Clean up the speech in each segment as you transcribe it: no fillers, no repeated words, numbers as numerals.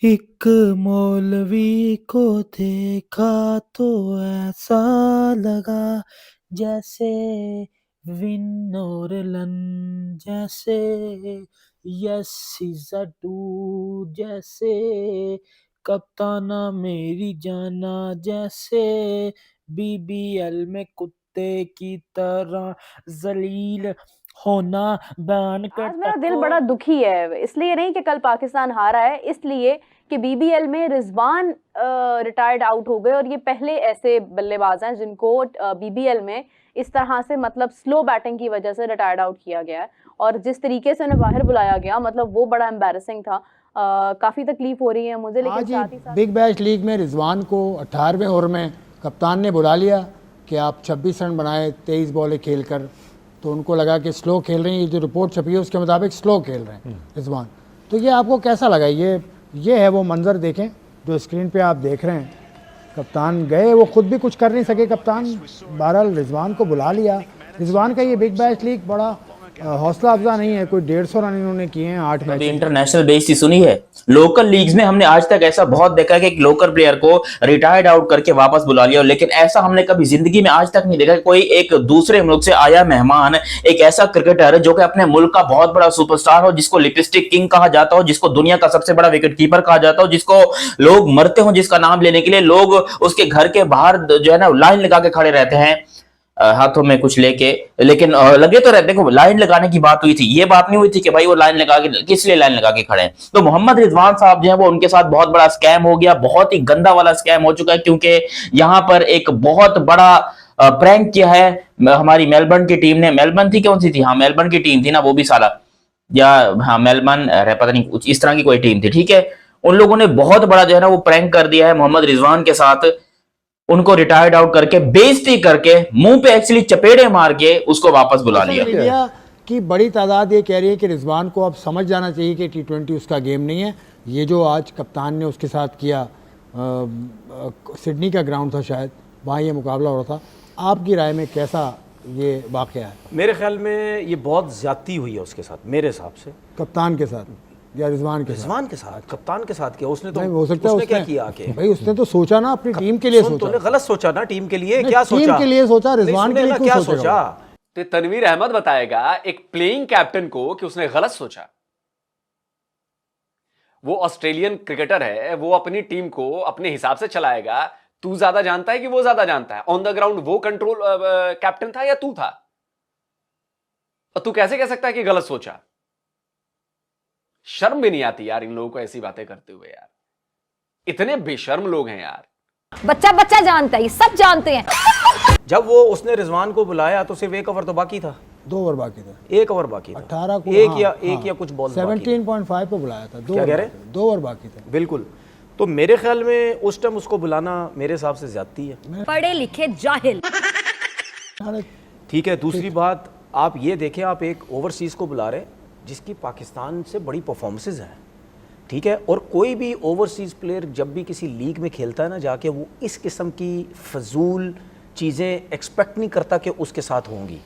एक मौलवी को देखा तो ऐसा लगा जैसे विन और लन, जैसे यस इज अ डू, जैसे कप्ताना मेरी जाना, जैसे बीबीएल में कुत्ते की तरह जलील होना बैन कर आज मेरा दिल टको। बड़ा दुखी है, इसलिए नहीं कि कल पाकिस्तान हारा है, इसलिए कि बीबीएल में रिजवान रिटायर्ड आउट हो गए और ये पहले ऐसे बल्लेबाज हैं जिनको बीबीएल में इस तरह से मतलब स्लो बैटिंग की वजह से रिटायर्ड आउट किया गया है। और जिस तरीके से उन्हें बाहर बुलाया गया, मतलब वो बड़ा एम्बैरेसिंग था। काफी तकलीफ हो रही है मुझे, लेकिन आज ही साथ ही साथ बिग बैश लीग में रिजवान को 18वें ओवर में कप्तान ने बुला लिया कि आप 26 रन बनाए 23 बॉलें खेल कर। तो उनको लगा कि स्लो खेल रहे हैं, ये जो रिपोर्ट छपी है उसके मुताबिक स्लो खेल रहे हैं रिजवान। तो ये आपको कैसा लगा? ये है वो मंज़र, देखें जो स्क्रीन पे आप देख रहे हैं। कप्तान गए, वो खुद भी कुछ कर नहीं सके कप्तान, बहरहाल रिजवान को बुला लिया। रिजवान का ये बिग बैश लीग बड़ा हौसला अफजा नहीं है, कोई 150 रन इन्होंने किए हैं 8 मैच। इंटरनेशनल बेस ही सुनी है। लोकल लीग्स में हमने आज तक ऐसा बहुत देखा है कि एक लोकल प्लेयर को रिटायर्ड आउट करके वापस बुला लिया, लेकिन ऐसा हमने कभी जिंदगी में आज तक नहीं देखा कि कोई एक दूसरे मुल्क से आया मेहमान, एक ऐसा क्रिकेटर जो कि अपने मुल्क का बहुत बड़ा सुपरस्टार हो, जिसको लिपस्टिक किंग कहा जाता हो, जिसको दुनिया का सबसे बड़ा विकेट कीपर कहा जाता हो, जिसको लोग मरते हो जिसका नाम लेने के लिए, लोग उसके घर के बाहर जो है ना लाइन लगा के खड़े रहते हैं हाथों में कुछ लेके, लेकिन लगे तो रहते। देखो, लाइन लगाने की बात हुई थी, ये बात नहीं हुई थी कि भाई वो लाइन लगा के किस लिए लाइन लगा के खड़े हैं। तो मोहम्मद रिजवान साहब जो है वो उनके साथ बहुत बड़ा स्कैम हो गया, बहुत ही गंदा वाला स्कैम हो चुका है, क्योंकि यहां पर एक बहुत बड़ा प्रैंक किया है हमारी मेलबर्न की टीम ने। मेलबर्न थी, कौन सी थी, हाँ मेलबर्न की टीम थी ना वो भी साला, या हाँ मेलबर्न पता नहीं कुछ इस तरह की कोई टीम थी, ठीक है। उन लोगों ने बहुत बड़ा जो है ना वो प्रैंक कर दिया है मोहम्मद रिजवान के साथ। उनको रिटायर्ड आउट करके, बेइज्जती करके, मुंह पे एक्चुअली चपेड़े मार के उसको वापस बुला लिया। मीडिया की बड़ी तादाद ये कह रही है कि रिजवान को अब समझ जाना चाहिए कि T20 उसका गेम नहीं है। ये जो आज कप्तान ने उसके साथ किया, सिडनी का ग्राउंड था शायद, वहाँ ये मुकाबला हो रहा था। आपकी राय में कैसा ये वाक़या है? मेरे ख्याल में ये बहुत ज़्यादती हुई है उसके साथ, मेरे हिसाब से। कप्तान के साथ या रिजवान के साथ? रिजवान के साथ, कप्तान के साथ क्या उसने तो नहीं, हो सकता है उसने क्या किया आके? भाई उसने तो सोचा ना, अपनी टीम के लिए सुन, सोचा। तूने गलत सोचा ना, टीम के लिए नहीं, क्या टीम सोचा? के लिए सोचा, रिजवान के लिए क्यों क्या सोचेगा? सोचा? तो तनवीर अहमद बताएगा एक प्लेइंग कैप्टन को कि उसने गलत सोचा। वो ऑस्ट्रेलियन क्रिकेटर है, वो अपनी टीम को अपने हिसाब से चलाएगा। तू ज्यादा जानता है कि वो ज्यादा जानता है? ऑन द ग्राउंड वो कंट्रोल कैप्टन था या तू था? और तू कैसे कह सकता है कि गलत सोचा? शर्म भी नहीं आती यार इन लोगों को ऐसी बातें करते हुए यार। इतने बेशर्म लोग हैं यार। बच्चा बच्चा जानता है, सब जानते हैं। जब वो उसने रिजवान को बुलाया तो सिर्फ एक ओवर तो बाकी था, 2 ओवर बाकी था, 1 ओवर बाकी था, 18 को, एक हाँ, या हाँ, एक या कुछ बॉल 17.5 पे बुलाया था। क्या कह रहे? 2 ओवर बाकी थे, बिल्कुल। तो मेरे ख्याल में उस टाइम उसको बुलाना मेरे हिसाब से ज्यादती है। पढ़े लिखे जाहिल। ठीक है, दूसरी बात आप ये देखें, आप एक ओवरसीज को बुला रहे जिसकी पाकिस्तान से बड़ी परफॉर्मेंसेज हैं, ठीक है। और कोई भी ओवरसीज प्लेयर जब भी किसी लीग में खेलता है ना, जाके वो इस किस्म की फजूल चीज़ें एक्सपेक्ट नहीं करता कि उसके साथ होंगी,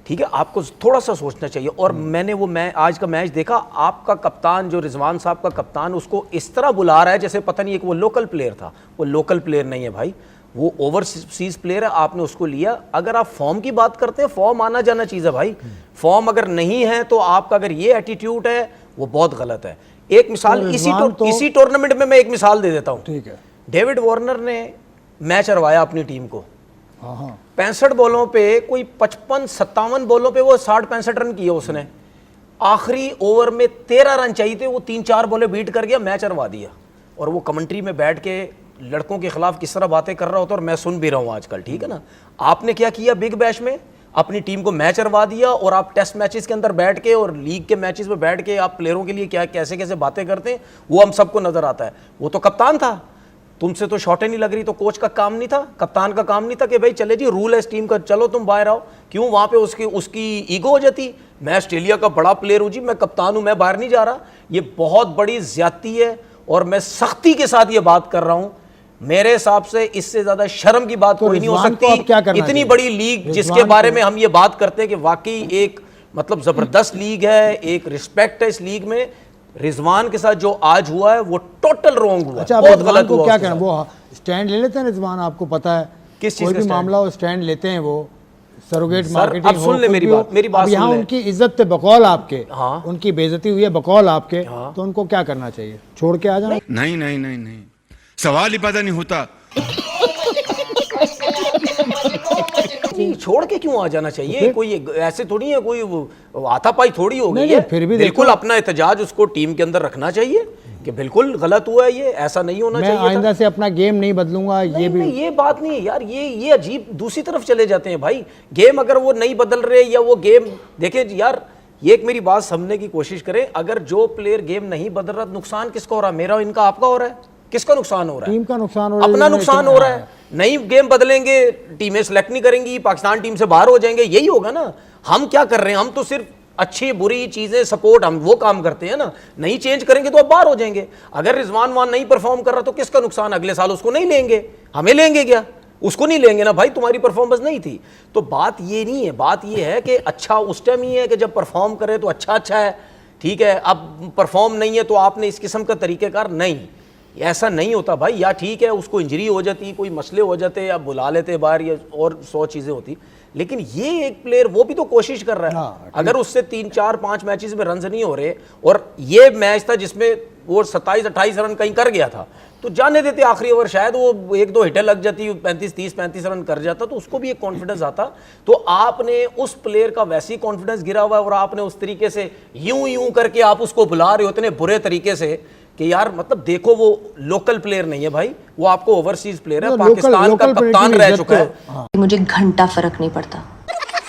ठीक है। आपको थोड़ा सा सोचना चाहिए। और मैंने वो आज का मैच देखा, आपका कप्तान जो रिजवान साहब का कप्तान उसको इस तरह बुला रहा है जैसे पता नहीं एक वो लोकल प्लेयर था। वो लोकल प्लेयर नहीं है भाई, वो ओवरसीज प्लेयर है, आपने उसको लिया। अगर आप फॉर्म की बात करते हैं, फॉर्म आना जाना चीज़ है भाई। फॉर्म अगर नहीं है तो आपका अगर ये एटीट्यूड है वो बहुत गलत है। एक मिसाल इसी टूर्नामेंट में मैं एक मिसाल दे देता हूँ, ठीक है। डेविड वार्नर ने मैच हरवाया अपनी टीम को, हाँ, 65 बॉलों पे कोई 55-57 बॉलों पे वो 60-65 रन किए उसने। आखिरी ओवर में 13 रन चाहिए थे, वो 3-4 बॉलें बीट कर गया, मैच हरवा दिया। और वो कमेंट्री में बैठ के लड़कों के खिलाफ किस तरह बातें कर रहा होता, और मैं सुन भी रहा हूँ आजकल, ठीक है ना। आपने क्या किया बिग बैश में, अपनी टीम को मैच हरवा दिया, और आप टेस्ट मैचेस के अंदर बैठ के और लीग के मैचेस में बैठ के आप प्लेयरों के लिए क्या कैसे कैसे बातें करते हैं वो हम सबको नजर आता है। वो तो कप्तान था, तुमसे तो शॉटें नहीं लग रही, तो कोच का काम नहीं था, कप्तान का काम नहीं था कि भाई चले जी रूल है इस टीम का, चलो तुम बाहर आओ। क्यों वहां पे उसकी ईगो हो जाती, मैं ऑस्ट्रेलिया का बड़ा प्लेयर हूं जी, मैं कप्तान हूं, मैं बाहर नहीं जा रहा। ये बहुत बड़ी ज्यादती है और मैं सख्ती के साथ ये बात कर रहा हूं। मेरे हिसाब से इससे ज्यादा शर्म की बात कोई नहीं हो सकती। इतनी बड़ी लीग जिसके बारे में हम ये बात करते हैं कि वाकई एक मतलब जबरदस्त लीग है, एक रिस्पेक्ट है इस लीग में, रिजवान के साथ जो आज हुआ है वो टोटल रॉन्ग हुआ। अच्छा, बहुत रिजवान गलत को हुआ क्या उसके करना, साथ। वो स्टैंड ले लेते हैं रिजवान, आपको पता है किस चीज़ कोई का भी stand? मामला हो स्टैंड लेते हैं वो, सरोगेट सर, मार्केटिंग अब सुन ले मेरी बात, मेरी बात अब यहाँ सुन ले। उनकी इज्जत पे बकौल आपके, हाँ। उनकी बेइज्जती हुई है बकौल आपके, हाँ। तो उनको क्या करना चाहिए, छोड़ के आ जाना? नहीं नहीं नहीं नहीं, सवाल ही पैदा नहीं होता। नहीं, छोड़ के क्यों आ जाना चाहिए? कोई ऐसे थोड़ी है, कोई हाथापाई थोड़ी हो गई नहीं, है। नहीं, फिर भी बिल्कुल देखो। अपना एहतजाज उसको टीम के अंदर रखना चाहिए कि बिल्कुल गलत हुआ है, ये ऐसा नहीं होना मैं चाहिए था। आइंदा से अपना गेम नहीं बदलूंगा, ये भी नहीं, ये बात नहीं है यार, ये अजीब दूसरी तरफ चले जाते हैं भाई। गेम अगर वो नहीं बदल रहे या वो गेम देखें यार, ये एक मेरी बात समझने की कोशिश करें। अगर जो प्लेयर गेम नहीं बदल रहा, नुकसान किसका हो रहा है? मेरा, इनका, आपका हो रहा है? किसका नुकसान हो रहा है? टीम का नुकसान हो रहा है, अपना नुकसान हो रहा है। हाँ। नई गेम बदलेंगे, टीमें सेलेक्ट नहीं करेंगी, पाकिस्तान टीम से बाहर हो जाएंगे, यही होगा ना। हम क्या कर रहे हैं? हम तो सिर्फ अच्छी बुरी चीजें सपोर्ट, हम वो काम करते हैं ना। नहीं चेंज करेंगे तो अब बाहर हो जाएंगे। अगर रिजवान वहां नहीं परफॉर्म कर रहा तो किसका नुकसान? अगले साल उसको नहीं लेंगे, हमें लेंगे क्या? उसको नहीं लेंगे ना भाई, तुम्हारी परफॉर्मेंस नहीं थी। तो बात ये नहीं है, बात ये है कि अच्छा उस टाइम ही है कि जब परफॉर्म करे तो अच्छा है, ठीक है। अब परफॉर्म नहीं है तो आपने इस किस्म का तरीक़ेकार नहीं, ऐसा नहीं होता भाई। या ठीक है उसको इंजरी हो जाती, कोई मसले हो जाते, या बुला लेते बाहर, या और 100 चीज़ें होती। लेकिन ये एक प्लेयर वो भी तो कोशिश कर रहा है। हाँ, अगर उससे 3, 4, 5 मैचेस में रन नहीं हो रहे, और ये मैच था जिसमें वो 27-28 रन कहीं कर गया था, तो जाने देते आखिरी ओवर, शायद वो 1-2 हिटें लग जाती, 35 रन कर जाता, तो उसको भी एक कॉन्फिडेंस आता। तो आपने उस प्लेयर का वैसे ही कॉन्फिडेंस गिरा हुआ है, और आपने उस तरीके से यूं करके आप उसको बुला रहे हो इतने बुरे तरीके से कि यार, मतलब देखो वो लोकल प्लेयर नहीं है भाई, वो आपको ओवरसीज प्लेयर है, पाकिस्तान का कप्तान रह चुका है। मुझे घंटा फर्क नहीं पड़ता।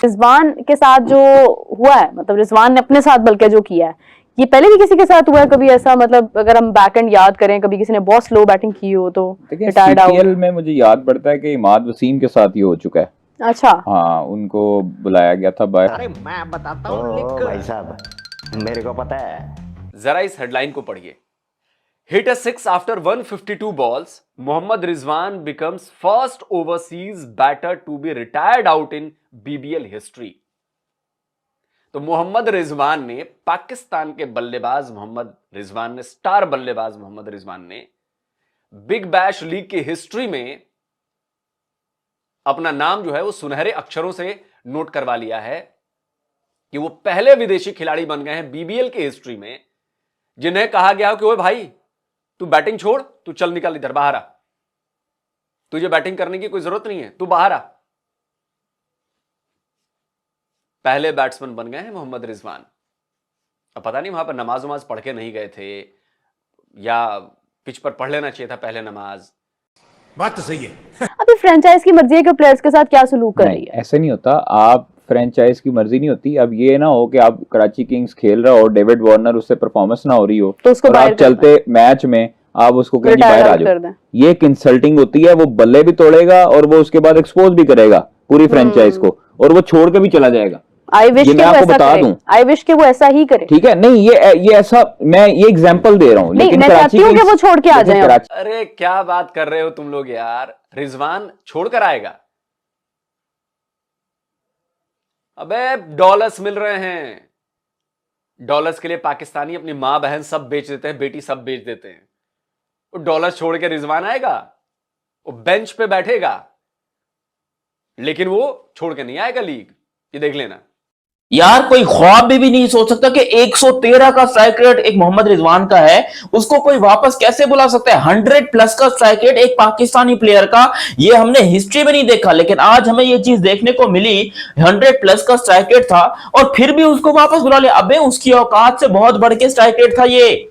रिजवान के साथ जो हुआ है, मतलब रिजवान ने अपने साथ बल्कि जो किया है, ये पहले भी किसी के साथ हुआ है कभी ऐसा? मतलब अगर हम बैक एंड याद करें, कभी किसी ने बहुत स्लो बैटिंग की हो तो रिटायर्ड आउट। सीपीएल में मुझे याद पड़ता है कि इमाद वसीम के साथ ये हो चुका है। अच्छा, हाँ, उनको बुलाया गया था बाय। अरे मैं बताता हूँ भाई साहब, मेरे को पता है। जरा इस हेडलाइन को पढ़िए। Hit a 6 after 152 balls, Mohammad Rizwan becomes first overseas batter to be retired out in BBL history. तो मोहम्मद रिजवान ने, पाकिस्तान के बल्लेबाज मोहम्मद रिजवान ने, स्टार बल्लेबाज मोहम्मद रिजवान ने बिग बैश लीग की हिस्ट्री में अपना नाम जो है वो सुनहरे अक्षरों से नोट करवा लिया है कि वो पहले विदेशी खिलाड़ी बन गए हैं बीबीएल की हिस्ट्री में जिन्हें कहा गया कि ओए भाई, तू बैटिंग छोड़, तू चल निकल इधर, बाहर आ, तुझे बैटिंग करने की कोई जरूरत नहीं है, तू बाहर आ। पहले बैट्समैन बन गए हैं मोहम्मद रिजवान। अब पता नहीं वहां पर नमाज वमाज पढ़ के नहीं गए थे, या पिच पर पढ़ लेना चाहिए था पहले नमाज। बात तो सही है। अभी फ्रेंचाइज की मर्जी है कि प्लेयर्स के साथ क्या सलूक कर रही है। ऐसे नहीं होता, आप फ्रेंचाइज की मर्जी नहीं होती। अब ये ना हो कि आप कराची किंग्स खेल रहे हो और डेविड वार्नर उससे परफॉर्मेंस ना हो रही हो, तो उसको और बाहर आप चलते मैच में आप उसको कहीं Retire बाहर आ out कर जाओ, दें। ये एक इंसल्टिंग होती है। वो बल्ले भी तोड़ेगा और वो उसके बाद एक्सपोज भी करेगा पूरी फ्रेंचाइज को, और वो छोड़ के भी चला जाएगा। आई विश ये कि मैं वो आपको ऐसा बता करे। दूं। आई विश कि वो ऐसा ही करे। ठीक है, नहीं ये ऐसा, मैं ये एग्जांपल दे रहा हूँ, नहीं, लेकिन मैं कराची चाहती हूँ कि वो छोड़ के आ लेकिन जाए। कराची- अरे क्या बात कर रहे हो तुम लोग यार, रिजवान छोड़कर आएगा? अबे डॉलर्स मिल रहे हैं, डॉलर्स के लिए पाकिस्तानी अपनी मां बहन सब बेच देते हैं, बेटी सब बेच देते हैं। वो डॉलर्स छोड़ के रिजवान आएगा, वो बेंच पे बैठेगा, लेकिन वो छोड़ के नहीं आएगा लीग, ये देख लेना। यार कोई ख्वाब भी नहीं सोच सकता कि 113 का स्ट्राइक रेट एक मोहम्मद रिजवान का है, उसको कोई वापस कैसे बुला सकता है? 100+ का स्ट्राइक रेट एक पाकिस्तानी प्लेयर का, ये हमने हिस्ट्री में नहीं देखा, लेकिन आज हमें ये चीज देखने को मिली। 100+ का स्ट्राइक रेट था और फिर भी उसको वापस बुला लिया। अबे उसकी औकात से बहुत बढ़ के स्ट्राइक रेट था ये।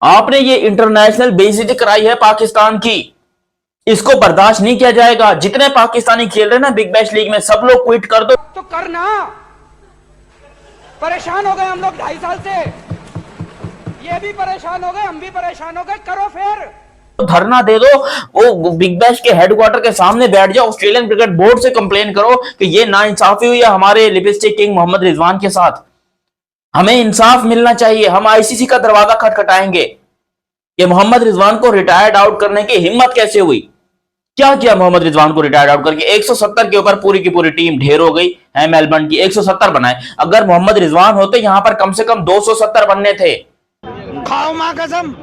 आपने ये इंटरनेशनल बेइज्जती कराई है पाकिस्तान की, इसको बर्दाश्त नहीं किया जाएगा। जितने पाकिस्तानी खेल रहे हैं ना बिग बैश लीग में, सब लोग क्विट कर दो। तो करना, परेशान हो गए हम लोग 2.5 साल से, ये भी परेशान हो गए, हम भी परेशान हो गए, करो फिर धरना दे दो, वो बिग बैश के हेडक्वार्टर के सामने बैठ जाओ, ऑस्ट्रेलियन क्रिकेट बोर्ड से कंप्लेन करो कि ये नाइंसाफी हुई है हमारे लिपस्टिक किंग मोहम्मद रिजवान के साथ, हमें इंसाफ मिलना चाहिए। हम आईसीसी का दरवाजा खटखटाएंगे कि मोहम्मद रिजवान को रिटायर्ड आउट करने की हिम्मत कैसे हुई। क्या किया मोहम्मद रिजवान को रिटायर्ड आउट करके? 170 के ऊपर पूरी की पूरी टीम ढेर हो गई है मेलबर्न की, 170 बनाए। अगर मोहम्मद रिजवान होते यहां पर कम से कम 270 बनने थे। खाओ मां कसम।